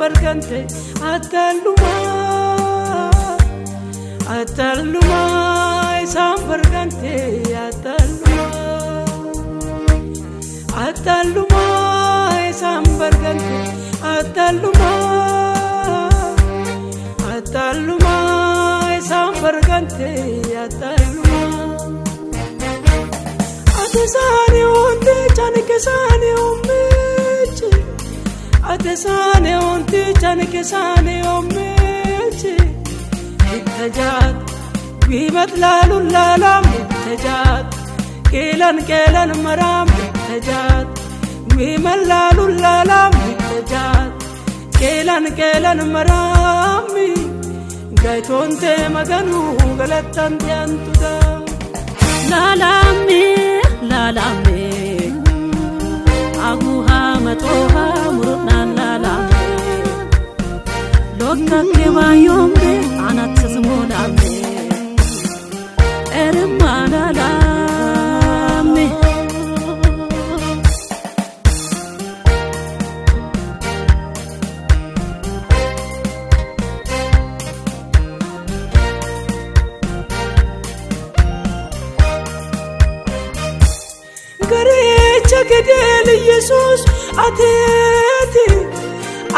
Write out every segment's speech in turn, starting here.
sambargante atalluma sambargante atalluma sambargante atalluma sambargante atalluma atesane onte chanke sane ommeche atesane onte chanke sane ommeche ittajat bimat lalul lalam ittajat kelan maram ittajat bimat lalul lalam ittajat kelan maram gaitonte maganu galatante antuda lalame aguha matoha murnan lalame lokka kebayombe anat sesmolame erma lalame Gedel Jesus ateti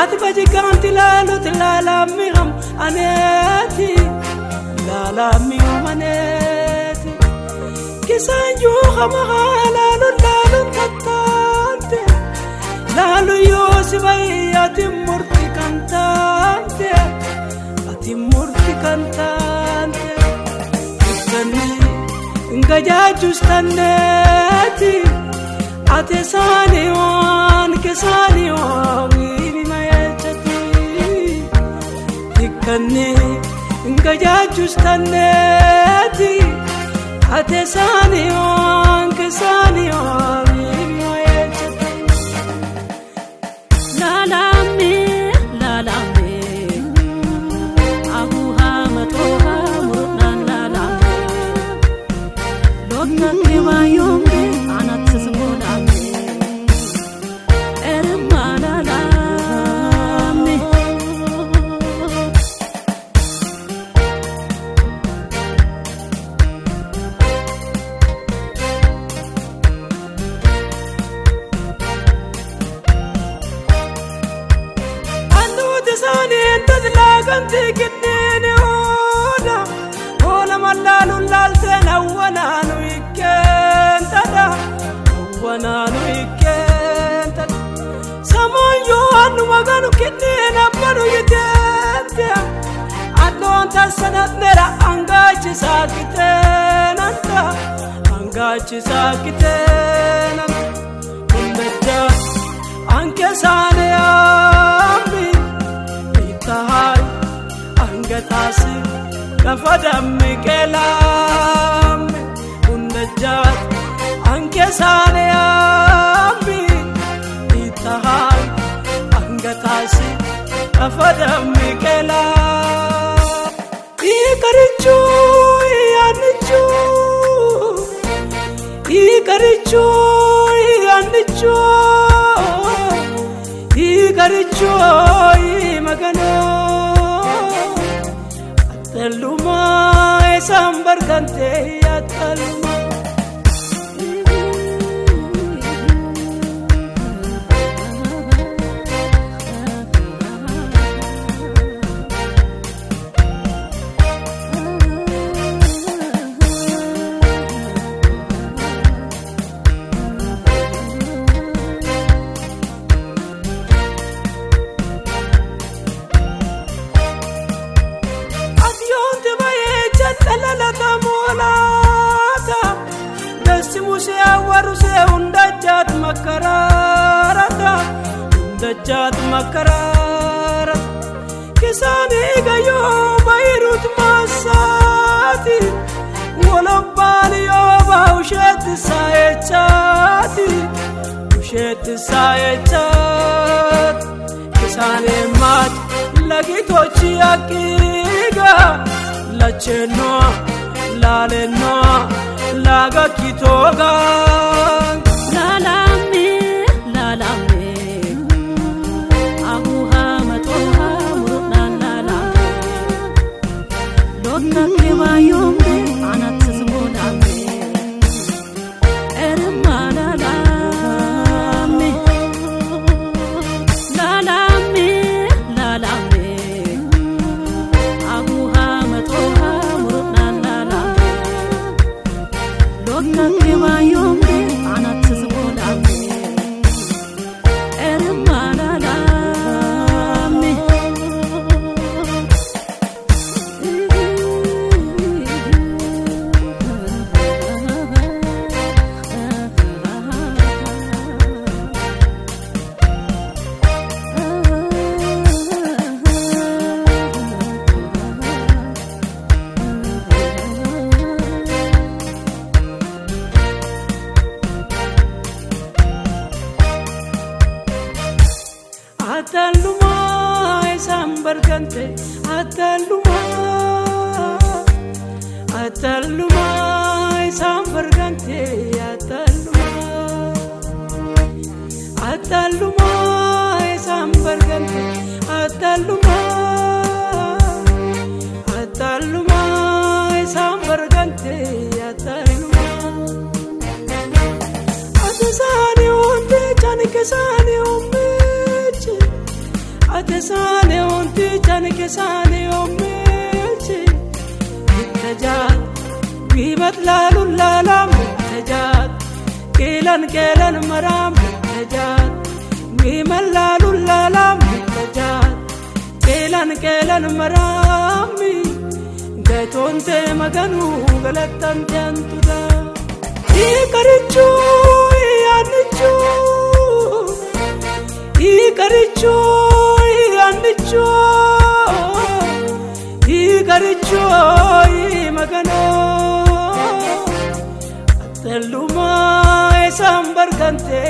atbaji kanti lalut lalamiham aneti lalamiham aneti kisanju khamala lalun tatante lalu yosibay atimurti kantante kani ngajajus taneti atesane wan kesane wini mayachati dikkanne ngajajus taneti atesane wan kesane wini mayachati lalame aguha matoha murnan lalame lokka kebayombe anat sesmolame kanti kinnene ola mallalu laltena wananu ikkentada samanyo anu maganu kinnene banu yitente adon tasanat nera angachi sakitenanta kundaja anke sane ambi itahai angatasi kafadam kelam undajat anke sane ambi itahai angatasi kafadam kelam ikarichu anichu magano atalluma sambargante atalluma undajat makarara kisane gayo bayrut masati walabali yoba ushet saechat kisane mat lagitochi akiga lacheno laleno laga kitoga lalame aguha matoha sambargante atalluma atalluma sambargante atalluma atalluma sambargante atalluma atalluma sambargante atalluma atesani onde chanike sani ommeche atesani onde chanike sani ommeche ittajat bibat lalu lalam ittajat kelan maram ittajat bimat lalu lalam ittajat kelan marami gatonte maganu galatante antuda ikarichu anichu ikarichu anichu ikarichu magano atalluma sambargante